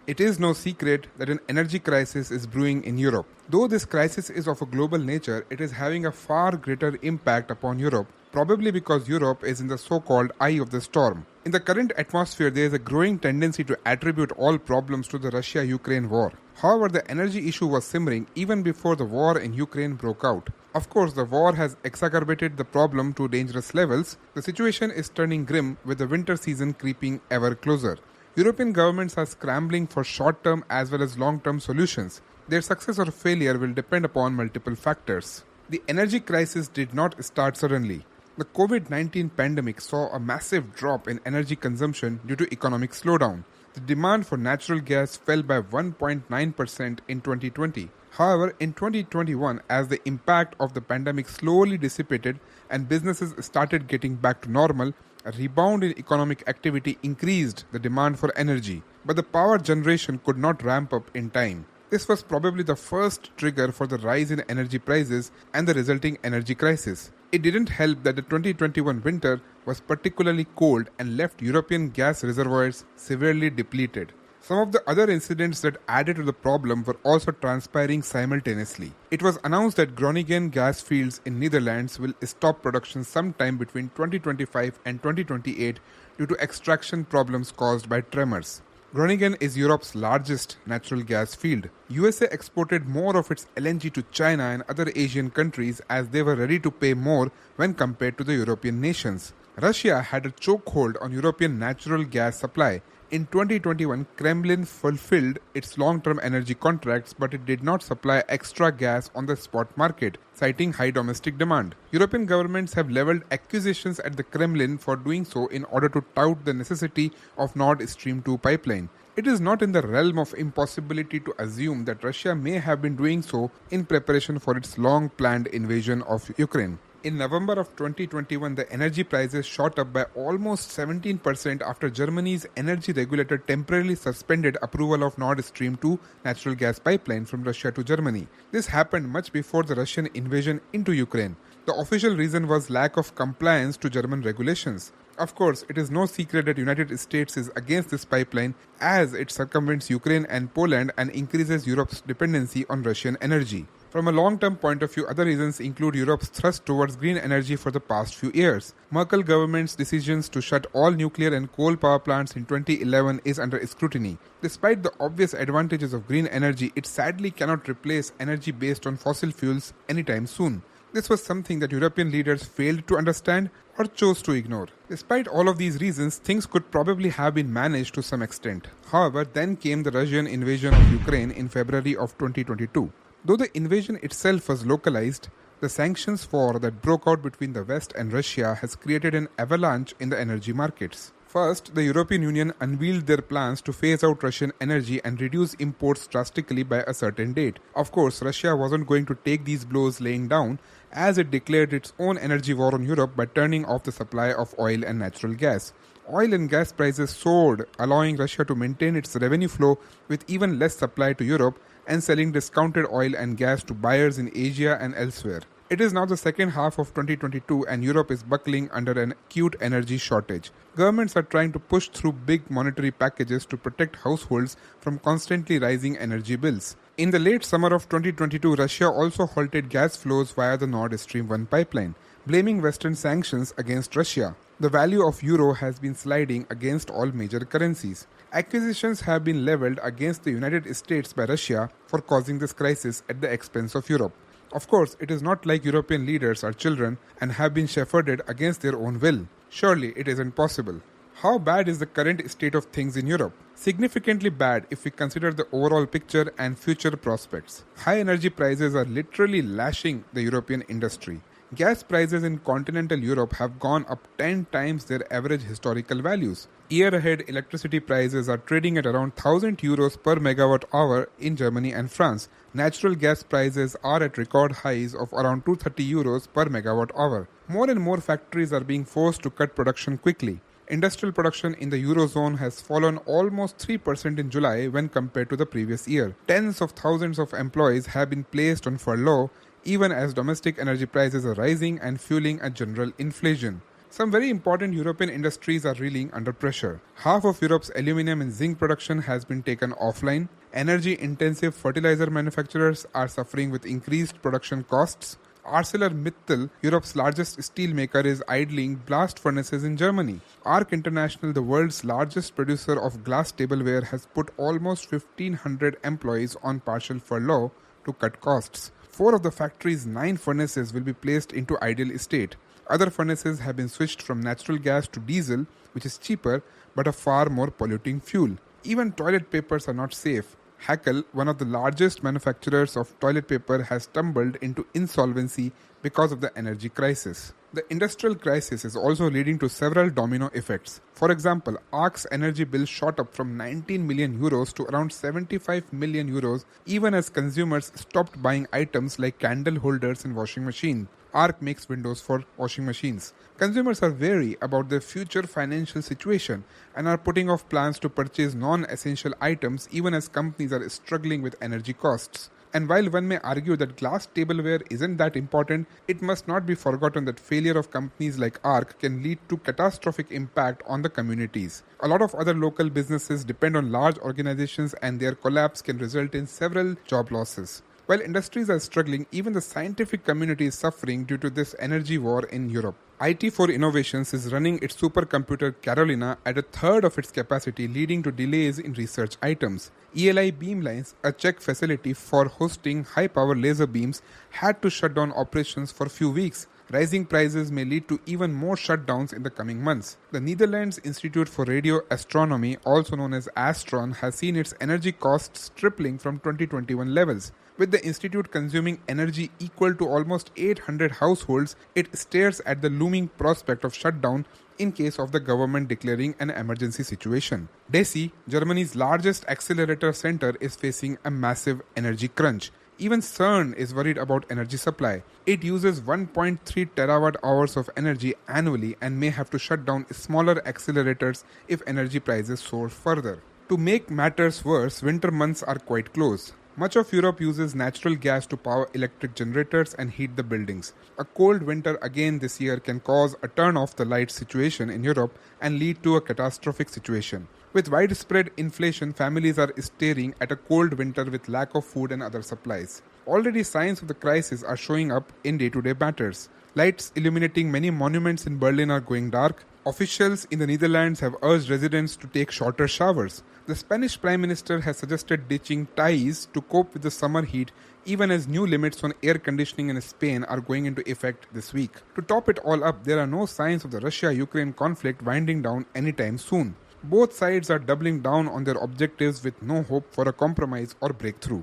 It is no secret that an energy crisis is brewing in Europe. Though this crisis is of a global nature, it is having a far greater impact upon Europe, probably because Europe is in the so-called eye of the storm. In the current atmosphere, there is a growing tendency to attribute all problems to the Russia-Ukraine war. However, the energy issue was simmering even before the war in Ukraine broke out. Of course, the war has exacerbated the problem to dangerous levels. The situation is turning grim with the winter season creeping ever closer. European governments are scrambling for short-term as well as long-term solutions. Their success or failure will depend upon multiple factors. The energy crisis did not start suddenly. The COVID-19 pandemic saw a massive drop in energy consumption due to economic slowdown. The demand for natural gas fell by 1.9% in 2020. However, in 2021, as the impact of the pandemic slowly dissipated and businesses started getting back to normal, a rebound in economic activity increased the demand for energy, but the power generation could not ramp up in time. This was probably the first trigger for the rise in energy prices and the resulting energy crisis. It didn't help that the 2021 winter was particularly cold and left European gas reservoirs severely depleted. Some of the other incidents that added to the problem were also transpiring simultaneously. It was announced that Groningen gas fields in Netherlands will stop production sometime between 2025 and 2028 due to extraction problems caused by tremors. Groningen is Europe's largest natural gas field. USA exported more of its LNG to China and other Asian countries as they were ready to pay more when compared to the European nations. Russia had a chokehold on European natural gas supply. In 2021, Kremlin fulfilled its long-term energy contracts, but it did not supply extra gas on the spot market, citing high domestic demand. European governments have leveled accusations at the Kremlin for doing so in order to tout the necessity of Nord Stream 2 pipeline. It is not in the realm of impossibility to assume that Russia may have been doing so in preparation for its long-planned invasion of Ukraine. In November of 2021, the energy prices shot up by almost 17% after Germany's energy regulator temporarily suspended approval of Nord Stream 2 natural gas pipeline from Russia to Germany. This happened much before the Russian invasion into Ukraine. The official reason was lack of compliance to German regulations. Of course, it is no secret that the United States is against this pipeline as it circumvents Ukraine and Poland and increases Europe's dependency on Russian energy. From a long-term point of view, other reasons include Europe's thrust towards green energy for the past few years. Merkel government's decisions to shut all nuclear and coal power plants in 2011 is under scrutiny. Despite the obvious advantages of green energy, it sadly cannot replace energy based on fossil fuels anytime soon. This was something that European leaders failed to understand or chose to ignore. Despite all of these reasons, things could probably have been managed to some extent. However, then came the Russian invasion of Ukraine in February of 2022. Though the invasion itself was localized, the sanctions war that broke out between the West and Russia has created an avalanche in the energy markets. First, the European Union unveiled their plans to phase out Russian energy and reduce imports drastically by a certain date. Of course, Russia wasn't going to take these blows laying down, as it declared its own energy war on Europe by turning off the supply of oil and natural gas. Oil and gas prices soared, allowing Russia to maintain its revenue flow with even less supply to Europe and selling discounted oil and gas to buyers in Asia and elsewhere. It is now the second half of 2022 and Europe is buckling under an acute energy shortage. Governments are trying to push through big monetary packages to protect households from constantly rising energy bills. In the late summer of 2022, Russia also halted gas flows via the Nord Stream 1 pipeline, blaming Western sanctions against Russia. The value of euro has been sliding against all major currencies. Accusations have been leveled against the United States by Russia for causing this crisis at the expense of Europe. Of course, it is not like European leaders are children and have been shepherded against their own will. Surely it isn't possible. How bad is the current state of things in Europe? Significantly bad if we consider the overall picture and future prospects. High energy prices are literally lashing the European industry. Gas prices in continental Europe have gone up 10 times their average historical values. Year ahead, electricity prices are trading at around 1000 euros per megawatt hour in Germany and France. Natural gas prices are at record highs of around 230 euros per megawatt hour. More and more factories are being forced to cut production quickly. Industrial production in the Eurozone has fallen almost 3% in July when compared to the previous year. Tens of thousands of employees have been placed on furlough, even as domestic energy prices are rising and fueling a general inflation. Some very important European industries are reeling under pressure. Half of Europe's aluminium and zinc production has been taken offline. Energy-intensive fertilizer manufacturers are suffering with increased production costs. ArcelorMittal, Europe's largest steel maker, is idling blast furnaces in Germany. ARC International, the world's largest producer of glass tableware, has put almost 1,500 employees on partial furlough to cut costs. 4 of the factory's 9 furnaces will be placed into idle state. Other furnaces have been switched from natural gas to diesel, which is cheaper but a far more polluting fuel. Even toilet papers are not safe. Hackel, one of the largest manufacturers of toilet paper, has tumbled into insolvency because of the energy crisis. The industrial crisis is also leading to several domino effects. For example, ARC's energy bill shot up from 19 million euros to around 75 million euros even as consumers stopped buying items like candle holders and washing machine. ARC makes windows for washing machines. Consumers are wary about their future financial situation and are putting off plans to purchase non-essential items even as companies are struggling with energy costs. And while one may argue that glass tableware isn't that important, it must not be forgotten that failure of companies like ARC can lead to catastrophic impact on the communities. A lot of other local businesses depend on large organizations and their collapse can result in several job losses. While industries are struggling, even the scientific community is suffering due to this energy war in Europe. IT4 Innovations is running its supercomputer Carolina at a third of its capacity, leading to delays in research items. ELI Beamlines, a Czech facility for hosting high-power laser beams, had to shut down operations for a few weeks. Rising prices may lead to even more shutdowns in the coming months. The Netherlands Institute for Radio Astronomy, also known as Astron, has seen its energy costs tripling from 2021 levels. With the institute consuming energy equal to almost 800 households, it stares at the looming prospect of shutdown in case of the government declaring an emergency situation. DESY, Germany's largest accelerator center, is facing a massive energy crunch. Even CERN is worried about energy supply. It uses 1.3 terawatt hours of energy annually and may have to shut down smaller accelerators if energy prices soar further. To make matters worse, winter months are quite close. Much of Europe uses natural gas to power electric generators and heat the buildings. A cold winter again this year can cause a turn off the light situation in Europe and lead to a catastrophic situation. With widespread inflation, families are staring at a cold winter with lack of food and other supplies. Already signs of the crisis are showing up in day-to-day matters. Lights illuminating many monuments in Berlin are going dark. Officials in the Netherlands have urged residents to take shorter showers. The Spanish Prime Minister has suggested ditching ties to cope with the summer heat, even as new limits on air conditioning in Spain are going into effect this week. To top it all up, there are no signs of the Russia-Ukraine conflict winding down anytime soon. Both sides are doubling down on their objectives with no hope for a compromise or breakthrough.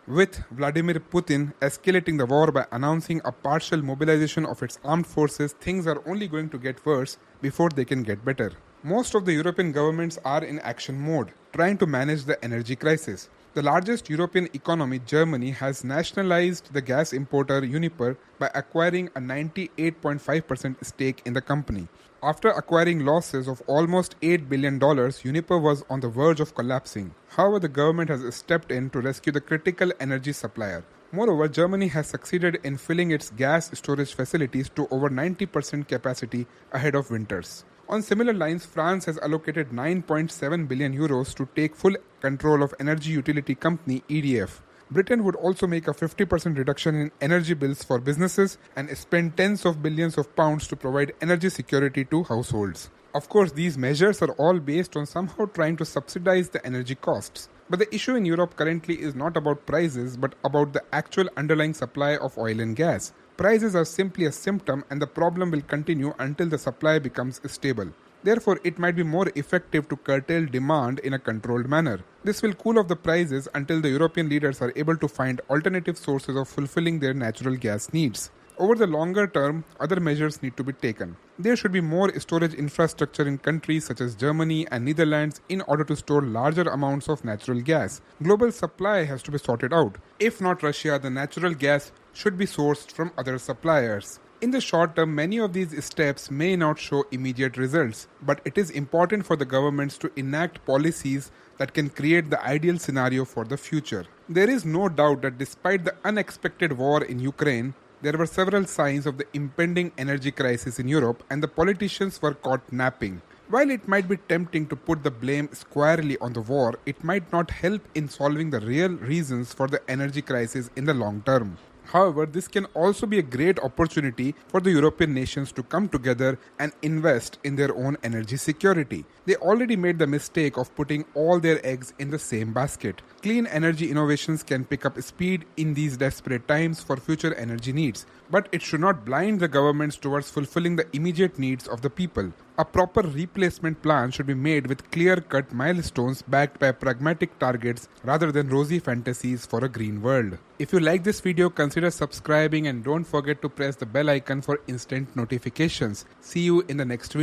With Vladimir Putin escalating the war by announcing a partial mobilization of its armed forces, things are only going to get worse before they can get better. Most of the European governments are in action mode, trying to manage the energy crisis. The largest European economy, Germany, has nationalized the gas importer Uniper by acquiring a 98.5% stake in the company. After acquiring losses of almost $8 billion, Uniper was on the verge of collapsing. However, the government has stepped in to rescue the critical energy supplier. Moreover, Germany has succeeded in filling its gas storage facilities to over 90% capacity ahead of winters. On similar lines, France has allocated 9.7 billion euros to take full control of energy utility company EDF. Britain would also make a 50% reduction in energy bills for businesses and spend tens of billions of pounds to provide energy security to households. Of course, these measures are all based on somehow trying to subsidize the energy costs. But the issue in Europe currently is not about prices, but about the actual underlying supply of oil and gas. Prices are simply a symptom, and the problem will continue until the supply becomes stable. Therefore, it might be more effective to curtail demand in a controlled manner. This will cool off the prices until the European leaders are able to find alternative sources of fulfilling their natural gas needs. Over the longer term, other measures need to be taken. There should be more storage infrastructure in countries such as Germany and Netherlands in order to store larger amounts of natural gas. Global supply has to be sorted out. If not Russia, the natural gas should be sourced from other suppliers. In the short term, many of these steps may not show immediate results, but it is important for the governments to enact policies that can create the ideal scenario for the future. There is no doubt that despite the unexpected war in Ukraine, There were several signs of the impending energy crisis in Europe, and the politicians were caught napping. While it might be tempting to put the blame squarely on the war, it might not help in solving the real reasons for the energy crisis in the long term. However, this can also be a great opportunity for the European nations to come together and invest in their own energy security. They already made the mistake of putting all their eggs in the same basket. Clean energy innovations can pick up speed in these desperate times for future energy needs, but it should not blind the governments towards fulfilling the immediate needs of the people. A proper replacement plan should be made with clear-cut milestones backed by pragmatic targets rather than rosy fantasies for a green world. If you like this video, consider subscribing and don't forget to press the bell icon for instant notifications. See you in the next video.